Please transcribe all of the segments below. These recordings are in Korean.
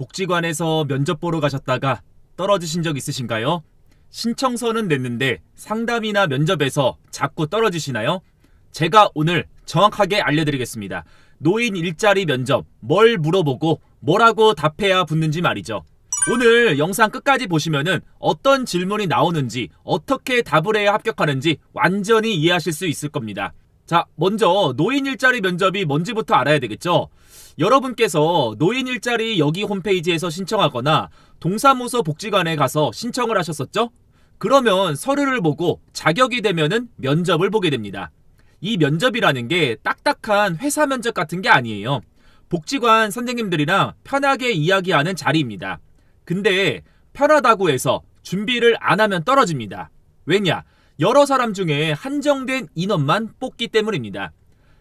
복지관에서 면접 보러 가셨다가 떨어지신 적 있으신가요? 신청서는 냈는데 상담이나 면접에서 자꾸 떨어지시나요? 제가 오늘 정확하게 알려드리겠습니다. 노인 일자리 면접 뭘 물어보고 뭐라고 답해야 붙는지 말이죠. 오늘 영상 끝까지 보시면은 어떤 질문이 나오는지 어떻게 답을 해야 합격하는지 완전히 이해하실 수 있을 겁니다. 자, 먼저 노인 일자리 면접이 뭔지부터 알아야 되겠죠? 여러분께서 노인 일자리 여기 홈페이지에서 신청하거나 동사무소 복지관에 가서 신청을 하셨었죠? 그러면 서류를 보고 자격이 되면은 면접을 보게 됩니다. 이 면접이라는 게 딱딱한 회사 면접 같은 게 아니에요. 복지관 선생님들이랑 편하게 이야기하는 자리입니다. 근데 편하다고 해서 준비를 안 하면 떨어집니다. 왜냐? 여러 사람 중에 한정된 인원만 뽑기 때문입니다.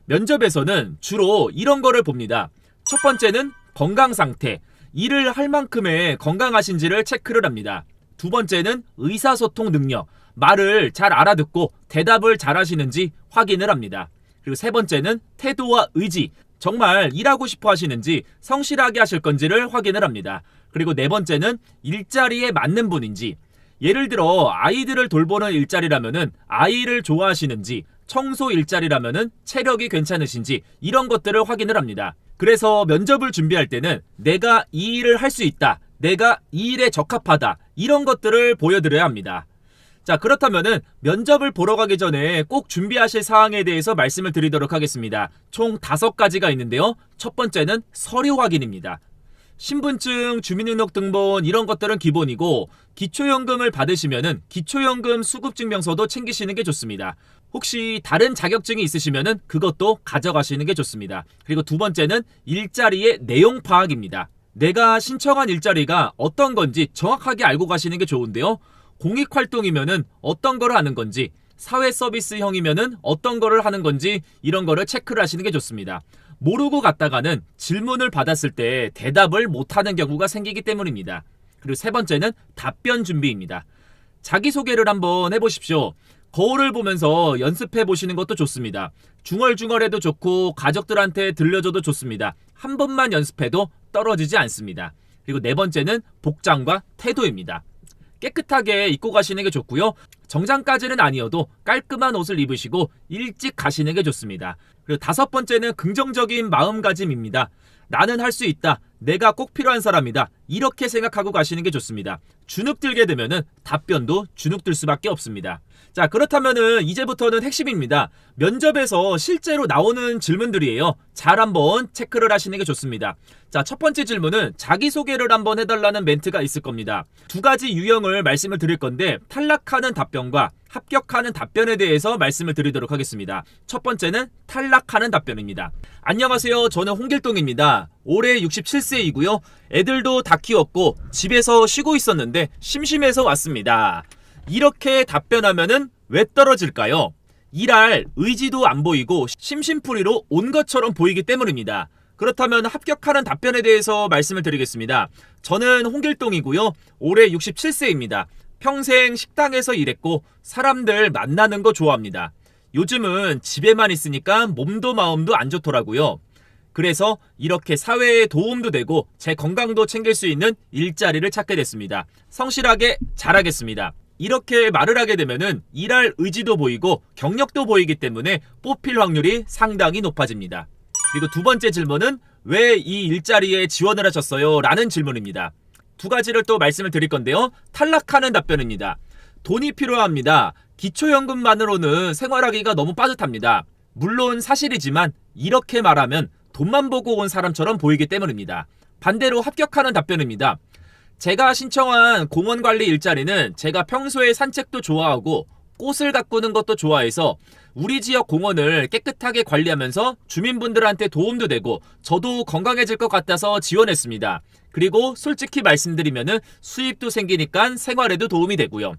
면접에서는 주로 이런 거를 봅니다. 첫 번째는 건강 상태, 일을 할 만큼의 건강하신지를 체크를 합니다. 두 번째는 의사소통 능력, 말을 잘 알아듣고 대답을 잘 하시는지 확인을 합니다. 그리고 세 번째는 태도와 의지, 정말 일하고 싶어 하시는지 성실하게 하실 건지를 확인을 합니다. 그리고 네 번째는 일자리에 맞는 분인지, 예를 들어 아이들을 돌보는 일자리라면은 아이를 좋아하시는지, 청소 일자리라면은 체력이 괜찮으신지 이런 것들을 확인을 합니다. 그래서 면접을 준비할 때는 내가 이 일을 할 수 있다, 내가 이 일에 적합하다, 이런 것들을 보여드려야 합니다. 자, 그렇다면은 면접을 보러 가기 전에 꼭 준비하실 사항에 대해서 말씀을 드리도록 하겠습니다. 총 5가지가 있는데요. 첫 번째는 서류 확인입니다. 신분증, 주민등록등본 이런 것들은 기본이고, 기초연금을 받으시면은 기초연금 수급증명서도 챙기시는 게 좋습니다. 혹시 다른 자격증이 있으시면은 그것도 가져가시는 게 좋습니다. 그리고 두 번째는 일자리의 내용 파악입니다. 내가 신청한 일자리가 어떤 건지 정확하게 알고 가시는 게 좋은데요. 공익활동이면은 어떤 거를 하는 건지, 사회서비스형이면은 어떤 거를 하는 건지 이런 거를 체크를 하시는 게 좋습니다. 모르고 갔다가는 질문을 받았을 때 대답을 못하는 경우가 생기기 때문입니다. 그리고 세 번째는 답변 준비입니다. 자기소개를 한번 해보십시오. 거울을 보면서 연습해 보시는 것도 좋습니다. 중얼중얼해도 좋고 가족들한테 들려줘도 좋습니다. 한 번만 연습해도 떨어지지 않습니다. 그리고 네 번째는 복장과 태도입니다. 깨끗하게 입고 가시는 게 좋고요. 정장까지는 아니어도 깔끔한 옷을 입으시고 일찍 가시는 게 좋습니다. 그리고 다섯 번째는 긍정적인 마음가짐입니다. 나는 할 수 있다, 내가 꼭 필요한 사람이다, 이렇게 생각하고 가시는 게 좋습니다. 주눅들게 되면은 답변도 주눅들 수밖에 없습니다. 자, 그렇다면은 이제부터는 핵심입니다. 면접에서 실제로 나오는 질문들이에요. 잘 한번 체크를 하시는 게 좋습니다. 자, 첫 번째 질문은 자기소개를 한번 해달라는 멘트가 있을 겁니다. 2가지 유형을 말씀을 드릴 건데, 탈락하는 답변과 합격하는 답변에 대해서 말씀을 드리도록 하겠습니다. 첫 번째는 탈락하는 답변입니다. 안녕하세요. 저는 홍길동입니다. 올해 67세이고요. 애들도 다 키웠고 집에서 쉬고 있었는데 심심해서 왔습니다. 이렇게 답변하면은 왜 떨어질까요? 일할 의지도 안 보이고 심심풀이로 온 것처럼 보이기 때문입니다. 그렇다면 합격하는 답변에 대해서 말씀을 드리겠습니다. 저는 홍길동이고요. 올해 67세입니다. 평생 식당에서 일했고 사람들 만나는 거 좋아합니다. 요즘은 집에만 있으니까 몸도 마음도 안 좋더라고요. 그래서 이렇게 사회에 도움도 되고 제 건강도 챙길 수 있는 일자리를 찾게 됐습니다. 성실하게 잘하겠습니다. 이렇게 말을 하게 되면은 일할 의지도 보이고 경력도 보이기 때문에 뽑힐 확률이 상당히 높아집니다. 그리고 두 번째 질문은 왜 이 일자리에 지원을 하셨어요? 라는 질문입니다. 2가지를 또 말씀을 드릴 건데요. 탈락하는 답변입니다. 돈이 필요합니다. 기초연금만으로는 생활하기가 너무 빠듯합니다. 물론 사실이지만 이렇게 말하면 돈만 보고 온 사람처럼 보이기 때문입니다. 반대로 합격하는 답변입니다. 제가 신청한 공원관리 일자리는 제가 평소에 산책도 좋아하고 꽃을 가꾸는 것도 좋아해서 우리 지역 공원을 깨끗하게 관리하면서 주민분들한테 도움도 되고 저도 건강해질 것 같아서 지원했습니다. 그리고 솔직히 말씀드리면은 수입도 생기니까 생활에도 도움이 되고요.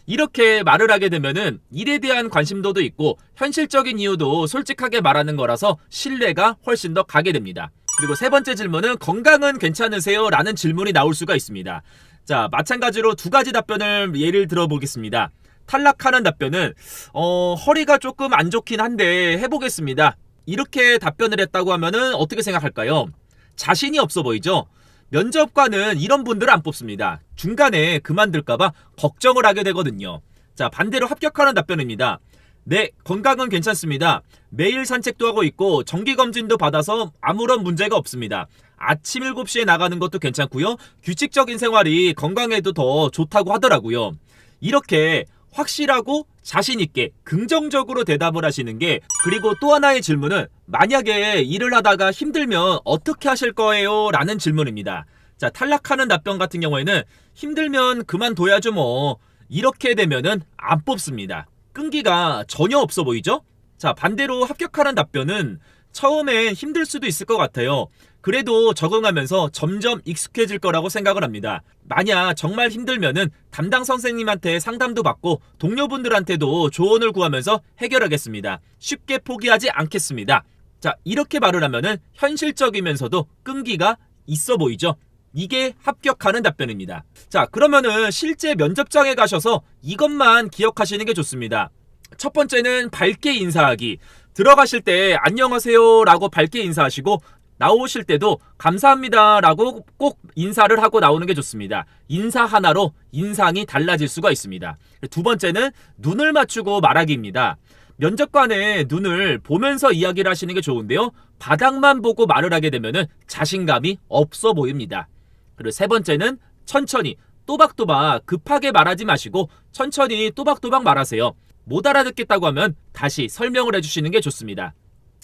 이렇게 말을 하게 되면은 일에 대한 관심도도 있고 현실적인 이유도 솔직하게 말하는 거라서 신뢰가 훨씬 더 가게 됩니다. 그리고 세 번째 질문은 건강은 괜찮으세요? 라는 질문이 나올 수가 있습니다. 자, 마찬가지로 2가지 답변을 예를 들어보겠습니다. 탈락하는 답변은 허리가 조금 안 좋긴 한데 해보겠습니다. 이렇게 답변을 했다고 하면은 어떻게 생각할까요? 자신이 없어 보이죠? 면접관은 이런 분들을 안 뽑습니다. 중간에 그만둘까봐 걱정을 하게 되거든요. 자, 반대로 합격하는 답변입니다. 네, 건강은 괜찮습니다. 매일 산책도 하고 있고 정기검진도 받아서 아무런 문제가 없습니다. 아침 7시에 나가는 것도 괜찮고요. 규칙적인 생활이 건강에도 더 좋다고 하더라고요. 이렇게 확실하고 자신있게 긍정적으로 대답을 하시는 게, 그리고 또 하나의 질문은 만약에 일을 하다가 힘들면 어떻게 하실 거예요? 라는 질문입니다. 자, 탈락하는 답변 같은 경우에는 힘들면 그만둬야죠 뭐, 이렇게 되면은 안 뽑습니다. 끈기가 전혀 없어 보이죠? 자, 반대로 합격하는 답변은 처음엔 힘들 수도 있을 것 같아요. 그래도 적응하면서 점점 익숙해질 거라고 생각을 합니다. 만약 정말 힘들면은 담당 선생님한테 상담도 받고 동료분들한테도 조언을 구하면서 해결하겠습니다. 쉽게 포기하지 않겠습니다. 자, 이렇게 말을 하면은 현실적이면서도 끈기가 있어 보이죠? 이게 합격하는 답변입니다. 자, 그러면은 실제 면접장에 가셔서 이것만 기억하시는 게 좋습니다. 첫 번째는 밝게 인사하기. 들어가실 때 안녕하세요 라고 밝게 인사하시고, 나오실 때도 감사합니다 라고 꼭 인사를 하고 나오는 게 좋습니다. 인사 하나로 인상이 달라질 수가 있습니다. 두 번째는 눈을 맞추고 말하기입니다. 면접관의 눈을 보면서 이야기를 하시는 게 좋은데요, 바닥만 보고 말을 하게 되면 자신감이 없어 보입니다. 그리고 세 번째는 천천히 또박또박 급하게 말하지 마시고 천천히 또박또박 말하세요. 못 알아듣겠다고 하면 다시 설명을 해주시는 게 좋습니다.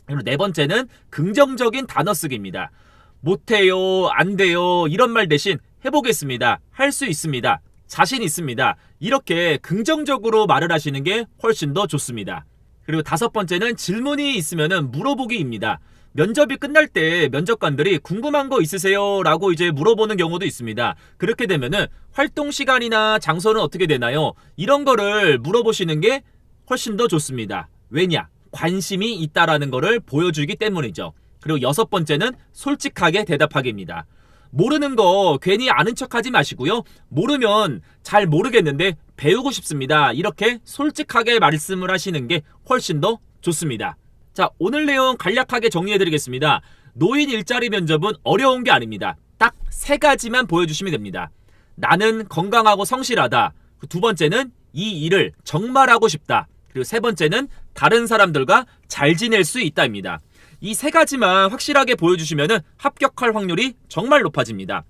그리고 네 번째는 긍정적인 단어 쓰기입니다. 못해요, 안 돼요 이런 말 대신 해보겠습니다, 할 수 있습니다, 자신 있습니다, 이렇게 긍정적으로 말을 하시는 게 훨씬 더 좋습니다. 그리고 다섯 번째는 질문이 있으면 물어보기입니다. 면접이 끝날 때 면접관들이 궁금한 거 있으세요? 라고 이제 물어보는 경우도 있습니다. 그렇게 되면은 활동 시간이나 장소는 어떻게 되나요? 이런 거를 물어보시는 게 훨씬 더 좋습니다. 왜냐? 관심이 있다라는 거를 보여주기 때문이죠. 그리고 여섯 번째는 솔직하게 대답하기입니다. 모르는 거 괜히 아는 척하지 마시고요. 모르면 잘 모르겠는데 배우고 싶습니다, 이렇게 솔직하게 말씀을 하시는 게 훨씬 더 좋습니다. 자, 오늘 내용 간략하게 정리해드리겠습니다. 노인 일자리 면접은 어려운 게 아닙니다. 딱 세 가지만 보여주시면 됩니다. 나는 건강하고 성실하다. 두 번째는 이 일을 정말 하고 싶다. 그리고 세 번째는 다른 사람들과 잘 지낼 수 있다입니다. 이 세 가지만 확실하게 보여주시면 합격할 확률이 정말 높아집니다.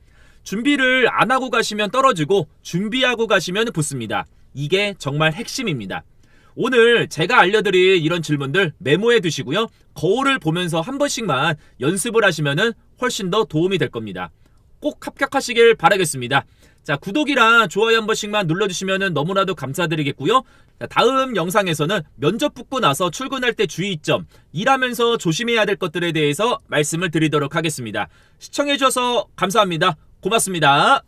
준비를 안 하고 가시면 떨어지고 준비하고 가시면 붙습니다. 이게 정말 핵심입니다. 오늘 제가 알려드릴 이런 질문들 메모해 두시고요. 거울을 보면서 한 번씩만 연습을 하시면 훨씬 더 도움이 될 겁니다. 꼭 합격하시길 바라겠습니다. 자, 구독이랑 좋아요 한 번씩만 눌러주시면 너무나도 감사드리겠고요. 자, 다음 영상에서는 면접 붙고 나서 출근할 때 주의점, 일하면서 조심해야 될 것들에 대해서 말씀을 드리도록 하겠습니다. 시청해주셔서 감사합니다. 고맙습니다.